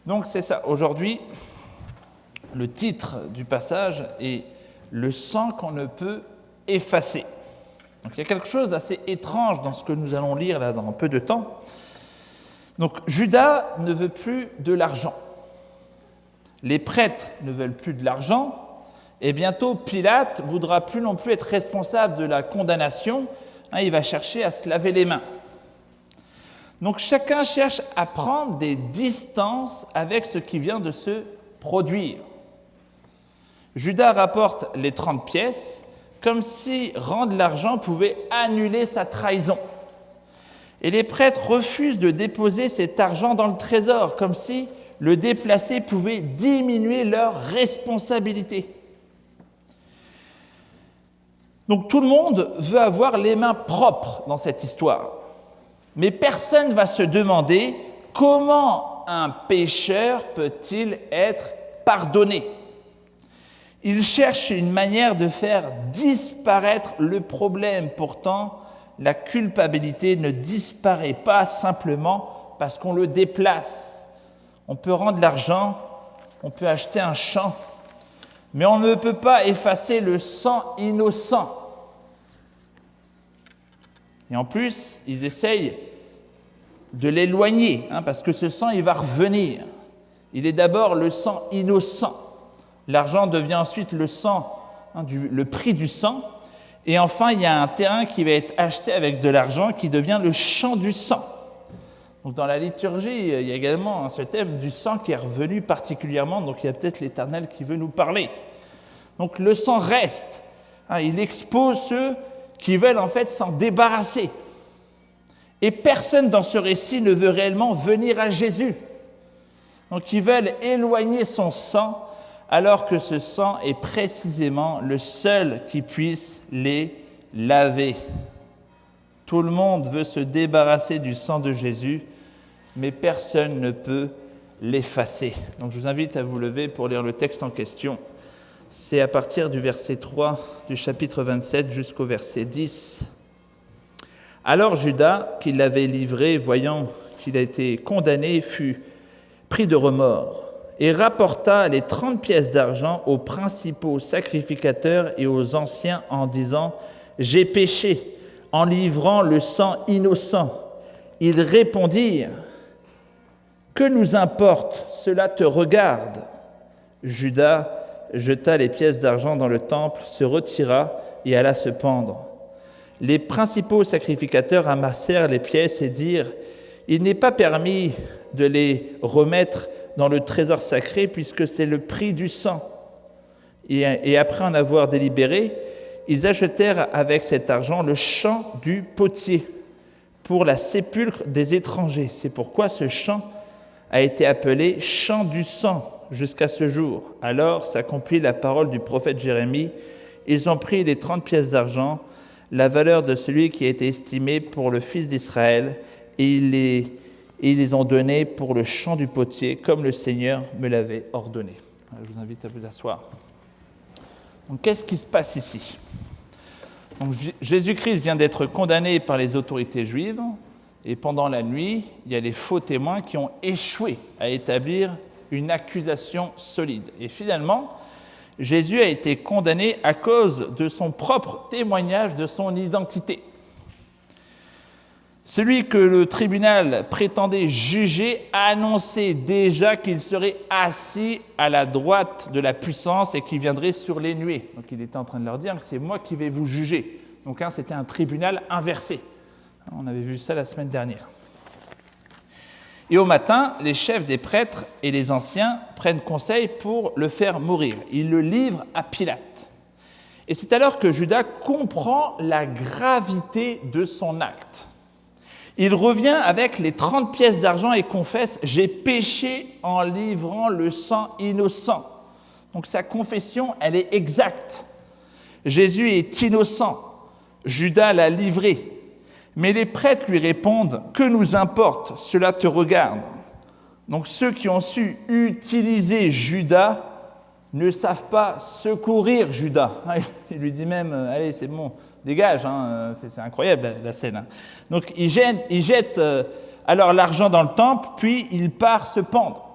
Donc c'est ça, aujourd'hui, le titre du passage est « Le sang qu'on ne peut effacer ». Donc il y a quelque chose d'assez étrange dans ce que nous allons lire là dans peu de temps. Donc Judas ne veut plus de l'argent. Les prêtres ne veulent plus de l'argent. Et bientôt, Pilate ne voudra plus non plus être responsable de la condamnation. Il va chercher à se laver les mains. Donc chacun cherche à prendre des distances avec ce qui vient de se produire. Judas rapporte les 30 pièces comme si rendre l'argent pouvait annuler sa trahison. Et les prêtres refusent de déposer cet argent dans le trésor, comme si le déplacer pouvait diminuer leur responsabilité. Donc tout le monde veut avoir les mains propres dans cette histoire. Mais personne ne va se demander comment un pécheur peut-il être pardonné. Il cherche une manière de faire disparaître le problème. Pourtant, la culpabilité ne disparaît pas simplement parce qu'on le déplace. On peut rendre l'argent, on peut acheter un champ, mais on ne peut pas effacer le sang innocent. Et en plus, ils essayent de l'éloigner, parce que ce sang, il va revenir. Il est d'abord le sang innocent. L'argent devient ensuite le sang, le prix du sang. Et enfin, il y a un terrain qui va être acheté avec de l'argent qui devient le champ du sang. Donc dans la liturgie, il y a également ce thème du sang qui est revenu particulièrement. Donc il y a peut-être l'Éternel qui veut nous parler. Donc le sang reste. Il expose ceux qui veulent en fait s'en débarrasser. Et personne dans ce récit ne veut réellement venir à Jésus. Donc ils veulent éloigner son sang, alors que ce sang est précisément le seul qui puisse les laver. Tout le monde veut se débarrasser du sang de Jésus, mais personne ne peut l'effacer. Donc je vous invite à vous lever pour lire le texte en question. C'est à partir du verset 3 du chapitre 27 jusqu'au verset 10. Alors Judas, qui l'avait livré, voyant qu'il a été condamné, fut pris de remords et rapporta les 30 pièces d'argent aux principaux sacrificateurs et aux anciens en disant « J'ai péché en livrant le sang innocent. » Ils répondirent « Que nous importe, cela te regarde. » Judas jeta les pièces d'argent dans le temple, se retira et alla se pendre. Les principaux sacrificateurs amassèrent les pièces et dirent « Il n'est pas permis de les remettre dans le trésor sacré puisque c'est le prix du sang. » Et après en avoir délibéré, ils achetèrent avec cet argent le champ du potier pour la sépulcre des étrangers. C'est pourquoi ce champ a été appelé champ du sang jusqu'à ce jour. Alors s'accomplit la parole du prophète Jérémie. Ils ont pris les 30 pièces d'argent, la valeur de celui qui a été estimé pour le fils d'Israël, et ils les ont donnés pour le champ du potier, comme le Seigneur me l'avait ordonné. Je vous invite à vous asseoir. Donc, qu'est-ce qui se passe ici ? Donc, Jésus-Christ vient d'être condamné par les autorités juives, et pendant la nuit, il y a les faux témoins qui ont échoué à établir une accusation solide. Et finalement, Jésus a été condamné à cause de son propre témoignage de son identité. Celui que le tribunal prétendait juger a annoncé déjà qu'il serait assis à la droite de la puissance et qu'il viendrait sur les nuées. Donc il était en train de leur dire « c'est moi qui vais vous juger ». Donc c'était un tribunal inversé. On avait vu ça la semaine dernière. Et au matin, les chefs des prêtres et les anciens prennent conseil pour le faire mourir. Ils le livrent à Pilate. Et c'est alors que Judas comprend la gravité de son acte. Il revient avec les 30 pièces d'argent et confesse « J'ai péché en livrant le sang innocent ». Donc sa confession, elle est exacte. Jésus est innocent. Judas l'a livré. Mais les prêtres lui répondent « Que nous importe, cela te regarde ». Donc ceux qui ont su utiliser Judas ne savent pas secourir Judas. Il lui dit même « Allez, c'est bon, dégage, c'est incroyable la scène. » Donc il jette alors l'argent dans le temple, puis il part se pendre.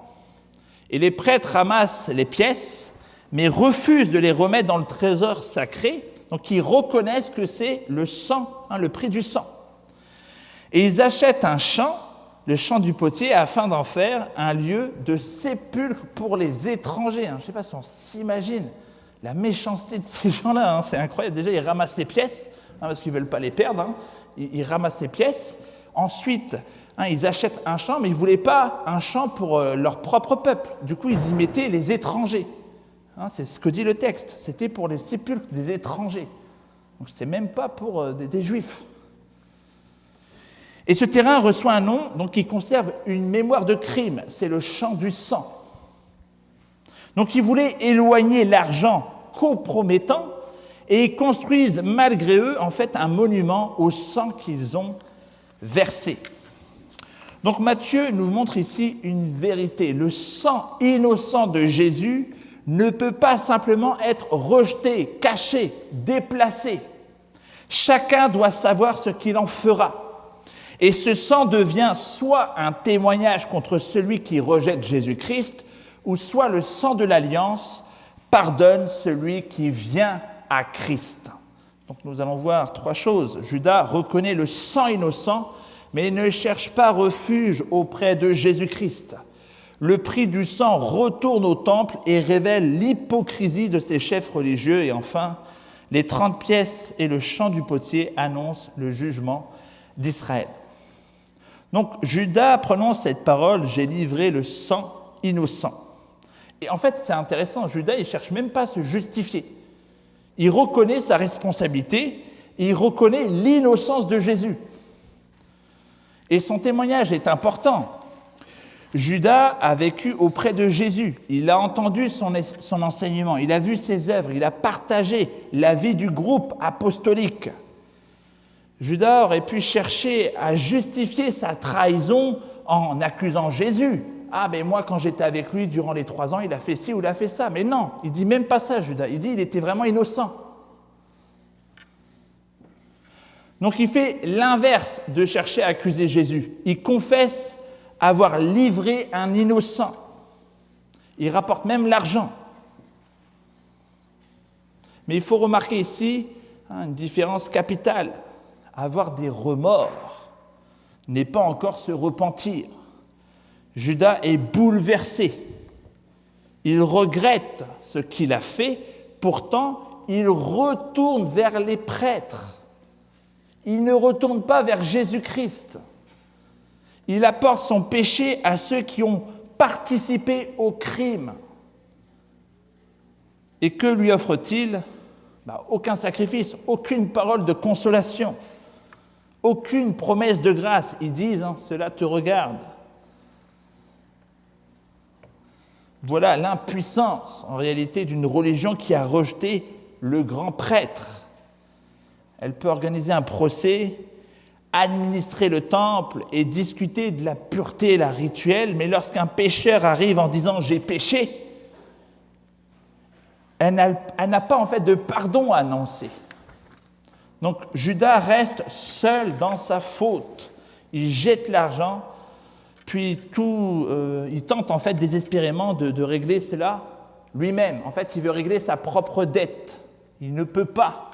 Et les prêtres ramassent les pièces, mais refusent de les remettre dans le trésor sacré. Donc ils reconnaissent que c'est le sang, le prix du sang. Et ils achètent un champ, le champ du potier, afin d'en faire un lieu de sépulcre pour les étrangers. Je ne sais pas si on s'imagine la méchanceté de ces gens-là, c'est incroyable. Déjà, ils ramassent les pièces, parce qu'ils ne veulent pas les perdre. Ils ramassent les pièces. Ensuite, ils achètent un champ, mais ils ne voulaient pas un champ pour leur propre peuple. Du coup, ils y mettaient les étrangers. C'est ce que dit le texte. C'était pour les sépulcres des étrangers. Donc, ce n'était même pas pour des Juifs. Et ce terrain reçoit un nom donc, qui conserve une mémoire de crime. C'est le champ du sang. Donc, ils voulaient éloigner l'argent compromettant et ils construisent malgré eux, en fait, un monument au sang qu'ils ont versé. Donc, Matthieu nous montre ici une vérité. Le sang innocent de Jésus ne peut pas simplement être rejeté, caché, déplacé. Chacun doit savoir ce qu'il en fera. Et ce sang devient soit un témoignage contre celui qui rejette Jésus-Christ, ou soit le sang de l'Alliance pardonne celui qui vient à Christ. Donc nous allons voir trois choses. Judas reconnaît le sang innocent, mais il ne cherche pas refuge auprès de Jésus-Christ. Le prix du sang retourne au temple et révèle l'hypocrisie de ses chefs religieux. Et enfin, les 30 pièces et le champ du potier annoncent le jugement d'Israël. Donc Judas prononce cette parole « J'ai livré le sang innocent ». Et en fait, c'est intéressant, Judas, il ne cherche même pas à se justifier. Il reconnaît sa responsabilité, il reconnaît l'innocence de Jésus. Et son témoignage est important. Judas a vécu auprès de Jésus, il a entendu son enseignement, il a vu ses œuvres, il a partagé la vie du groupe apostolique. Judas aurait pu chercher à justifier sa trahison en accusant Jésus. Ah, mais moi, quand j'étais avec lui durant les 3 ans, il a fait ci ou il a fait ça. Mais non, il ne dit même pas ça, Judas. Il dit qu'il était vraiment innocent. Donc, il fait l'inverse de chercher à accuser Jésus. Il confesse avoir livré un innocent. Il rapporte même l'argent. Mais il faut remarquer ici une différence capitale. Avoir des remords n'est pas encore se repentir. Judas est bouleversé. Il regrette ce qu'il a fait, pourtant il retourne vers les prêtres. Il ne retourne pas vers Jésus-Christ. Il apporte son péché à ceux qui ont participé au crime. Et que lui offre-t-il ? Aucun sacrifice, aucune parole de consolation, aucune promesse de grâce. Ils disent « cela te regarde ». Voilà l'impuissance, en réalité, d'une religion qui a rejeté le grand prêtre. Elle peut organiser un procès, administrer le temple et discuter de la pureté et la rituelle, mais lorsqu'un pécheur arrive en disant « j'ai péché », elle n'a pas en fait de pardon à annoncer. Donc Judas reste seul dans sa faute. Il jette l'argent, puis il tente en fait désespérément de régler cela lui-même. En fait, il veut régler sa propre dette. Il ne peut pas.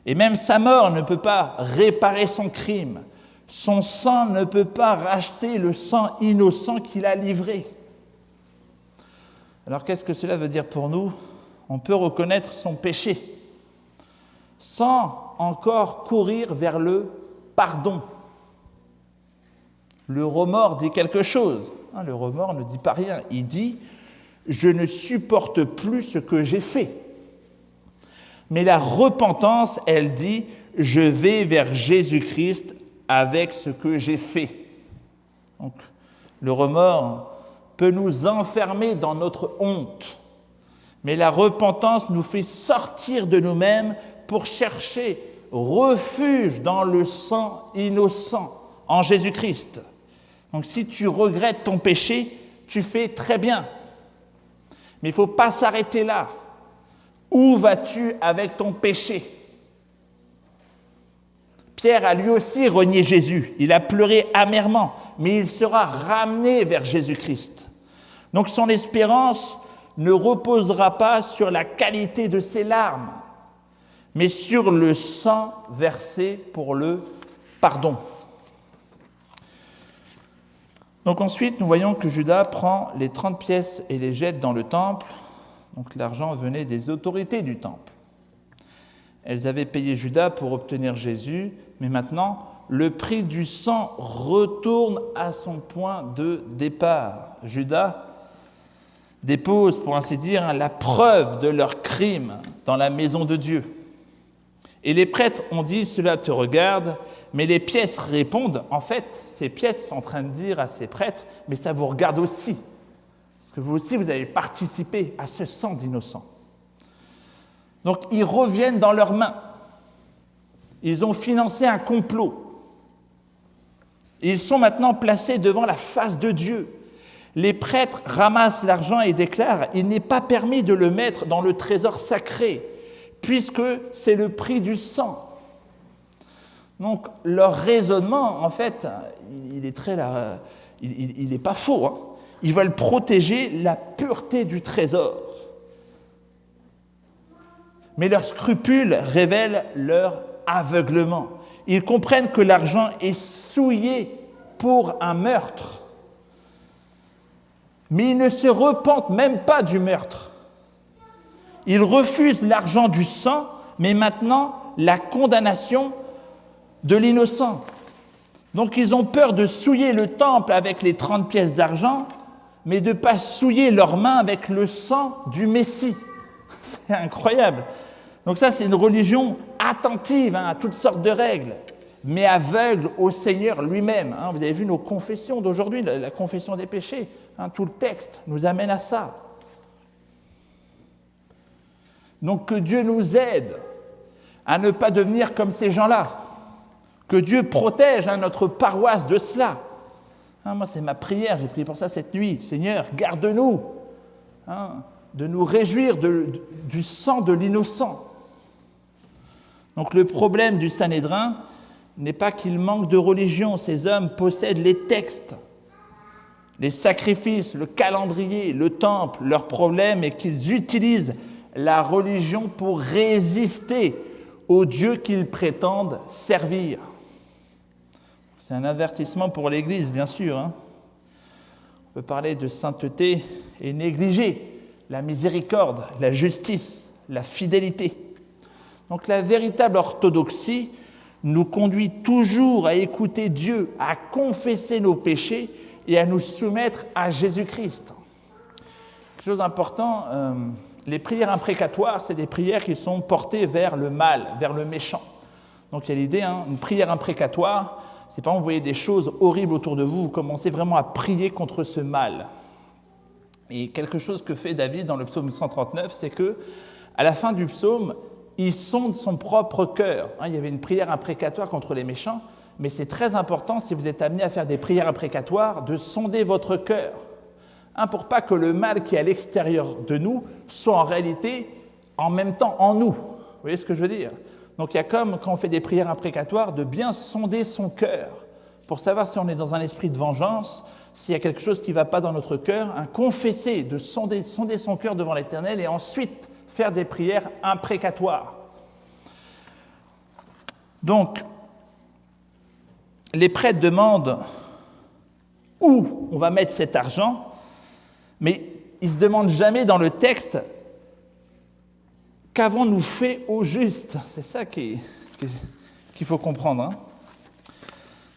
Et même sa mort ne peut pas réparer son crime. Son sang ne peut pas racheter le sang innocent qu'il a livré. Alors qu'est-ce que cela veut dire pour nous ? On peut reconnaître son péché sans encore courir vers le pardon. Le remords dit quelque chose. Le remords ne dit pas rien. Il dit « je ne supporte plus ce que j'ai fait ». Mais la repentance, elle dit « je vais vers Jésus-Christ avec ce que j'ai fait ». Donc, le remords peut nous enfermer dans notre honte. Mais la repentance nous fait sortir de nous-mêmes pour chercher refuge dans le sang innocent, en Jésus-Christ. Donc si tu regrettes ton péché, tu fais très bien. Mais il ne faut pas s'arrêter là. Où vas-tu avec ton péché ? Pierre a lui aussi renié Jésus. Il a pleuré amèrement, mais il sera ramené vers Jésus-Christ. Donc son espérance ne reposera pas sur la qualité de ses larmes, mais sur le sang versé pour le pardon. Donc ensuite, nous voyons que Judas prend les 30 pièces et les jette dans le temple. Donc l'argent venait des autorités du temple. Elles avaient payé Judas pour obtenir Jésus, mais maintenant, le prix du sang retourne à son point de départ. Judas dépose, pour ainsi dire, la preuve de leur crime dans la maison de Dieu. Et les prêtres ont dit « Cela te regarde », mais les pièces répondent, en fait, ces pièces sont en train de dire à ces prêtres « Mais ça vous regarde aussi, parce que vous aussi, vous avez participé à ce sang d'innocents. » Donc, ils reviennent dans leurs mains. Ils ont financé un complot. Ils sont maintenant placés devant la face de Dieu. Les prêtres ramassent l'argent et déclarent « Il n'est pas permis de le mettre dans le trésor sacré, puisque c'est le prix du sang. » Donc, leur raisonnement, en fait, il est pas faux. Hein. Ils veulent protéger la pureté du trésor. Mais leurs scrupules révèlent leur aveuglement. Ils comprennent que l'argent est souillé pour un meurtre. Mais ils ne se repentent même pas du meurtre. Ils refusent l'argent du sang, mais maintenant la condamnation de l'innocent. Donc ils ont peur de souiller le temple avec les 30 pièces d'argent, mais de ne pas souiller leurs mains avec le sang du Messie. C'est incroyable. Donc ça, c'est une religion attentive à toutes sortes de règles, mais aveugle au Seigneur lui-même. Vous avez vu nos confessions d'aujourd'hui, la confession des péchés. Tout le texte nous amène à ça. Donc que Dieu nous aide à ne pas devenir comme ces gens-là. Que Dieu protège notre paroisse de cela. Moi, c'est ma prière, j'ai prié pour ça cette nuit. Seigneur, garde-nous de nous réjouir du sang de l'innocent. Donc le problème du Sanhédrin n'est pas qu'il manque de religion. Ces hommes possèdent les textes, les sacrifices, le calendrier, le temple. Leur problème est qu'ils utilisent la religion pour résister au Dieu qu'ils prétendent servir. C'est un avertissement pour l'Église, bien sûr. On peut parler de sainteté et négliger la miséricorde, la justice, la fidélité. Donc la véritable orthodoxie nous conduit toujours à écouter Dieu, à confesser nos péchés et à nous soumettre à Jésus-Christ. Chose importante, les prières imprécatoires, c'est des prières qui sont portées vers le mal, vers le méchant. Donc il y a l'idée, une prière imprécatoire, c'est pas vous voyez des choses horribles autour de vous, vous commencez vraiment à prier contre ce mal. Et quelque chose que fait David dans le psaume 139, c'est que à la fin du psaume, il sonde son propre cœur. Il y avait une prière imprécatoire contre les méchants, mais c'est très important, si vous êtes amené à faire des prières imprécatoires, de sonder votre cœur, pour pas que le mal qui est à l'extérieur de nous soit en réalité en même temps en nous. Vous voyez ce que je veux dire? Donc il y a comme quand on fait des prières imprécatoires, de bien sonder son cœur, pour savoir si on est dans un esprit de vengeance, s'il y a quelque chose qui ne va pas dans notre cœur, confesser, de sonder son cœur devant l'Éternel et ensuite faire des prières imprécatoires. Donc, les prêtres demandent où on va mettre cet argent, mais ils ne se demandent jamais dans le texte qu'avons-nous fait au juste. C'est ça qu'il faut comprendre.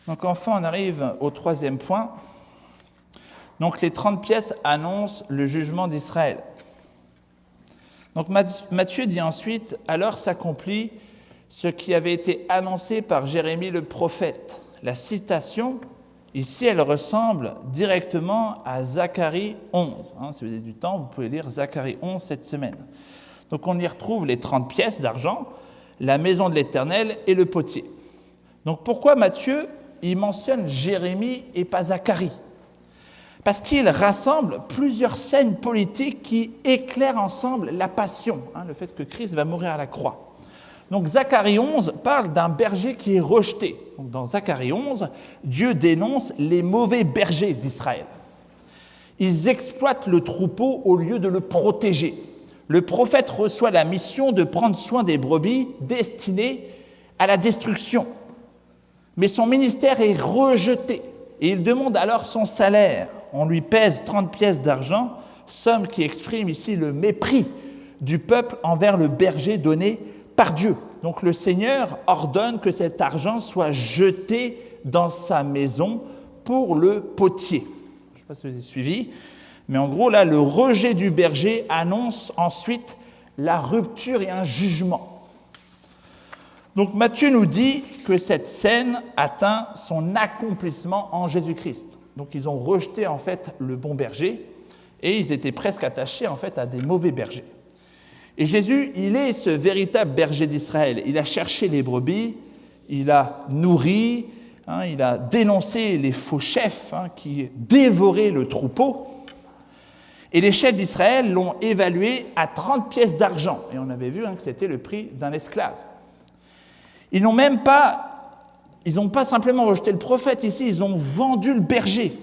Donc enfin, on arrive au troisième point. Donc les 30 pièces annoncent le jugement d'Israël. Donc Matthieu dit ensuite, « Alors s'accomplit ce qui avait été annoncé par Jérémie le prophète. » La citation, ici, elle ressemble directement à Zacharie 11. Si vous avez du temps, vous pouvez lire Zacharie 11 cette semaine. Donc on y retrouve les 30 pièces d'argent, la maison de l'Éternel et le potier. Donc pourquoi Matthieu, il mentionne Jérémie et pas Zacharie? Parce qu'il rassemble plusieurs scènes politiques qui éclairent ensemble la passion, le fait que Christ va mourir à la croix. Donc Zacharie 11 parle d'un berger qui est rejeté. Donc, dans Zacharie 11, Dieu dénonce les mauvais bergers d'Israël. ils exploitent le troupeau au lieu de le protéger. Le prophète reçoit la mission de prendre soin des brebis destinées à la destruction. Mais son ministère est rejeté et il demande alors son salaire. On lui pèse 30 pièces d'argent, somme qui exprime ici le mépris du peuple envers le berger donné par Dieu. Donc le Seigneur ordonne que cet argent soit jeté dans sa maison pour le potier. Je ne sais pas si vous avez suivi, mais en gros, là, le rejet du berger annonce ensuite la rupture et un jugement. Donc Matthieu nous dit que cette scène atteint son accomplissement en Jésus-Christ. Donc ils ont rejeté en fait le bon berger et ils étaient presque attachés en fait à des mauvais bergers. Et Jésus, il est ce véritable berger d'Israël. Il a cherché les brebis, il a nourri, il a dénoncé les faux chefs qui dévoraient le troupeau. Et les chefs d'Israël l'ont évalué à 30 pièces d'argent. Et on avait vu que c'était le prix d'un esclave. Ils n'ont pas simplement rejeté le prophète ici, ils ont vendu le berger.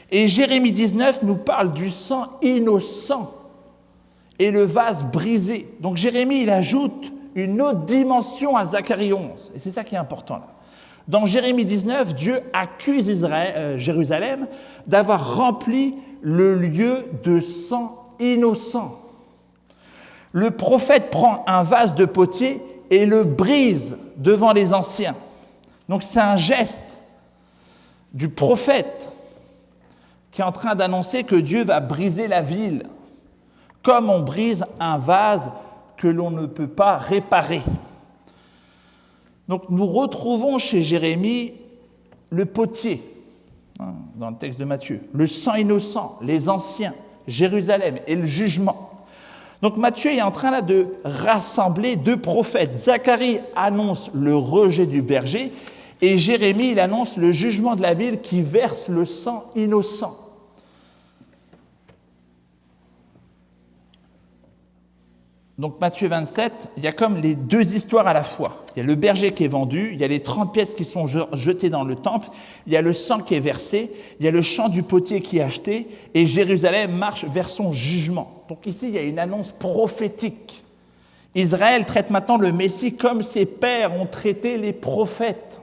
Et Jérémie 19 nous parle du sang innocent et le vase brisé. Donc Jérémie, il ajoute une autre dimension à Zacharie 11. Et c'est ça qui est important là. Dans Jérémie 19, Dieu accuse Jérusalem d'avoir rempli le lieu de sang innocent. Le prophète prend un vase de potier et le brise devant les anciens. Donc c'est un geste du prophète qui est en train d'annoncer que Dieu va briser la ville, comme on brise un vase que l'on ne peut pas réparer. Donc nous retrouvons chez Jérémie le potier, dans le texte de Matthieu, le sang innocent, les anciens, Jérusalem et le jugement. Donc Matthieu est en train là de rassembler deux prophètes. Zacharie annonce le rejet du berger et Jérémie il annonce le jugement de la ville qui verse le sang innocent. Donc Matthieu 27, il y a comme les deux histoires à la fois. Il y a le berger qui est vendu, il y a les 30 pièces qui sont jetées dans le temple, il y a le sang qui est versé, il y a le champ du potier qui est acheté, et Jérusalem marche vers son jugement. Donc ici, il y a une annonce prophétique. Israël traite maintenant le Messie comme ses pères ont traité les prophètes.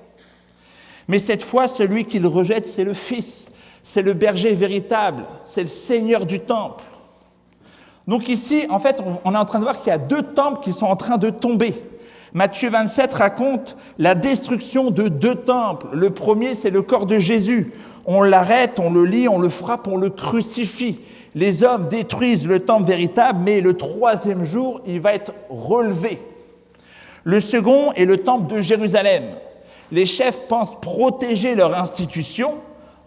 Mais cette fois, celui qu'il rejette, c'est le Fils, c'est le berger véritable, c'est le Seigneur du temple. Donc ici, en fait, on est en train de voir qu'il y a deux temples qui sont en train de tomber. Matthieu 27 raconte la destruction de deux temples. Le premier, c'est le corps de Jésus. On l'arrête, on le lie, on le frappe, on le crucifie. Les hommes détruisent le temple véritable, mais le troisième jour, il va être relevé. Le second est le temple de Jérusalem. Les chefs pensent protéger leur institution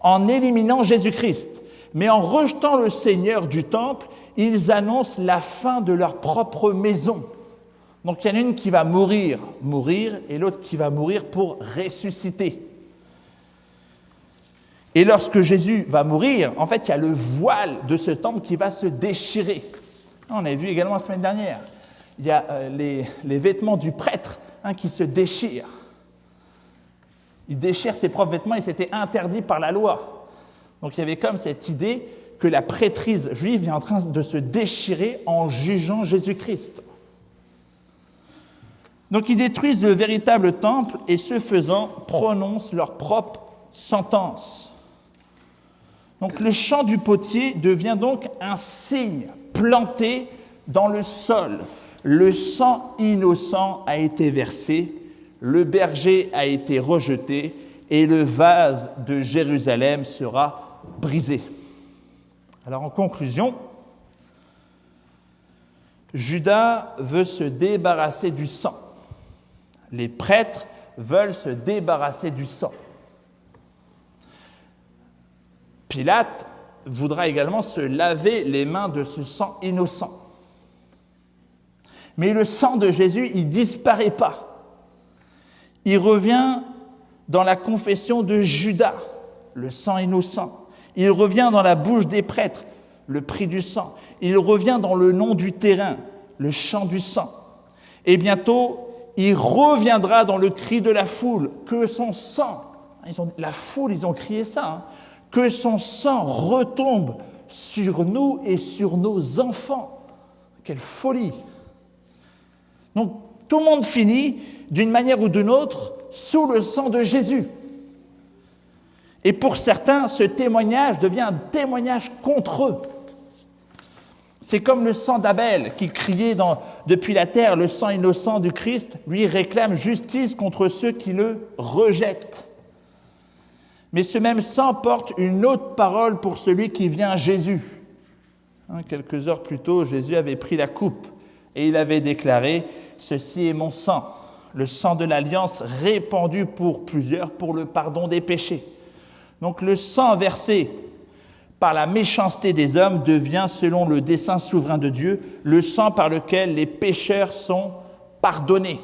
en éliminant Jésus-Christ. Mais en rejetant le Seigneur du temple, ils annoncent la fin de leur propre maison. Donc il y en a une qui va mourir, et l'autre qui va mourir pour ressusciter. Et lorsque Jésus va mourir, en fait, il y a le voile de ce temple qui va se déchirer. On avait vu également la semaine dernière. Il y a les vêtements du prêtre qui se déchirent. Il déchire ses propres vêtements et c'était interdit par la loi. Donc il y avait comme cette idée que la prêtrise juive est en train de se déchirer en jugeant Jésus-Christ. Donc ils détruisent le véritable temple et ce faisant prononcent leur propre sentence. Donc le champ du potier devient donc un signe planté dans le sol. Le sang innocent a été versé, le berger a été rejeté et le vase de Jérusalem sera brisé. Alors en conclusion, Judas veut se débarrasser du sang. Les prêtres veulent se débarrasser du sang. Pilate voudra également se laver les mains de ce sang innocent. Mais le sang de Jésus, il ne disparaît pas. Il revient dans la confession de Judas, le sang innocent. Il revient dans la bouche des prêtres, le prix du sang. Il revient dans le nom du terrain, le chant du sang. Et bientôt, il reviendra dans le cri de la foule, que son sang, la foule, ils ont crié ça, que son sang retombe sur nous et sur nos enfants. Quelle folie! Donc, tout le monde finit, d'une manière ou d'une autre, sous le sang de Jésus. Et pour certains, ce témoignage devient un témoignage contre eux. C'est comme le sang d'Abel qui criait depuis la terre, le sang innocent du Christ, lui réclame justice contre ceux qui le rejettent. Mais ce même sang porte une autre parole pour celui qui vient, Jésus. Quelques heures plus tôt, Jésus avait pris la coupe et il avait déclaré « Ceci est mon sang, le sang de l'alliance répandu pour plusieurs pour le pardon des péchés. » Donc le sang versé par la méchanceté des hommes devient, selon le dessein souverain de Dieu, le sang par lequel les pécheurs sont pardonnés.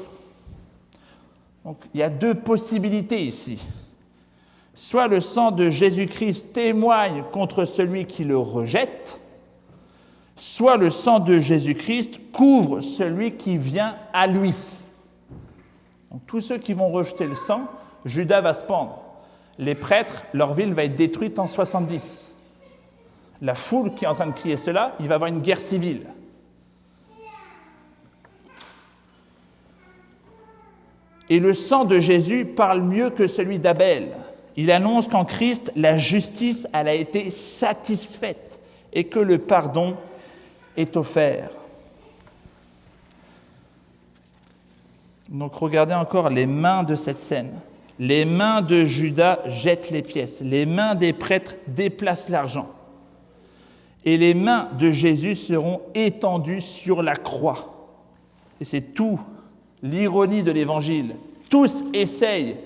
Donc il y a deux possibilités ici. Soit le sang de Jésus-Christ témoigne contre celui qui le rejette, soit le sang de Jésus-Christ couvre celui qui vient à lui. Donc, tous ceux qui vont rejeter le sang, Judas va se pendre. Les prêtres, leur ville va être détruite en 70. La foule qui est en train de crier cela, il va y avoir une guerre civile. Et le sang de Jésus parle mieux que celui d'Abel. Il annonce qu'en Christ, la justice, elle a été satisfaite et que le pardon est offert. Donc regardez encore les mains de cette scène. Les mains de Judas jettent les pièces. Les mains des prêtres déplacent l'argent. Et les mains de Jésus seront étendues sur la croix. Et c'est tout l'ironie de l'Évangile. Tous essayent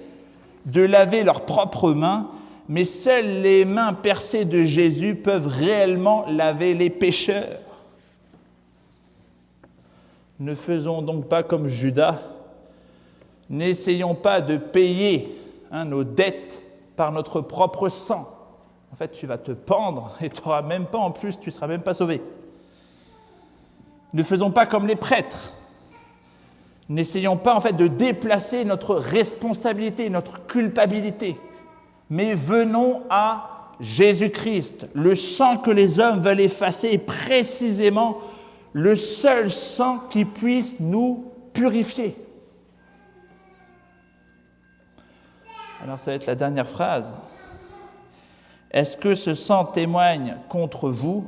de laver leurs propres mains, mais seules les mains percées de Jésus peuvent réellement laver les pécheurs. Ne faisons donc pas comme Judas. N'essayons pas de payer nos dettes par notre propre sang. En fait, tu vas te pendre et tu n'auras même pas, en plus, tu ne seras même pas sauvé. Ne faisons pas comme les prêtres. N'essayons pas, en fait, de déplacer notre responsabilité, notre culpabilité. Mais venons à Jésus-Christ. Le sang que les hommes veulent effacer est précisément le seul sang qui puisse nous purifier. Alors, ça va être la dernière phrase. Est-ce que ce sang témoigne contre vous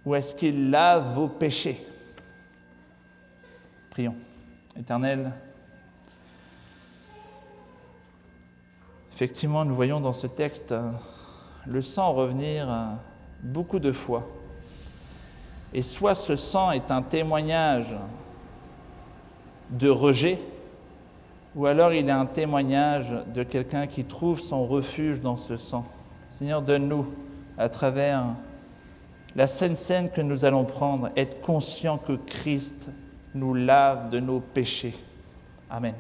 ou est-ce qu'il lave vos péchés? Prions. Éternel, effectivement, nous voyons dans ce texte le sang revenir beaucoup de fois. Et soit ce sang est un témoignage de rejet, ou alors il est un témoignage de quelqu'un qui trouve son refuge dans ce sang. Seigneur, donne-nous, à travers la sainte scène que nous allons prendre, être conscients que Christ nous lave de nos péchés. Amen.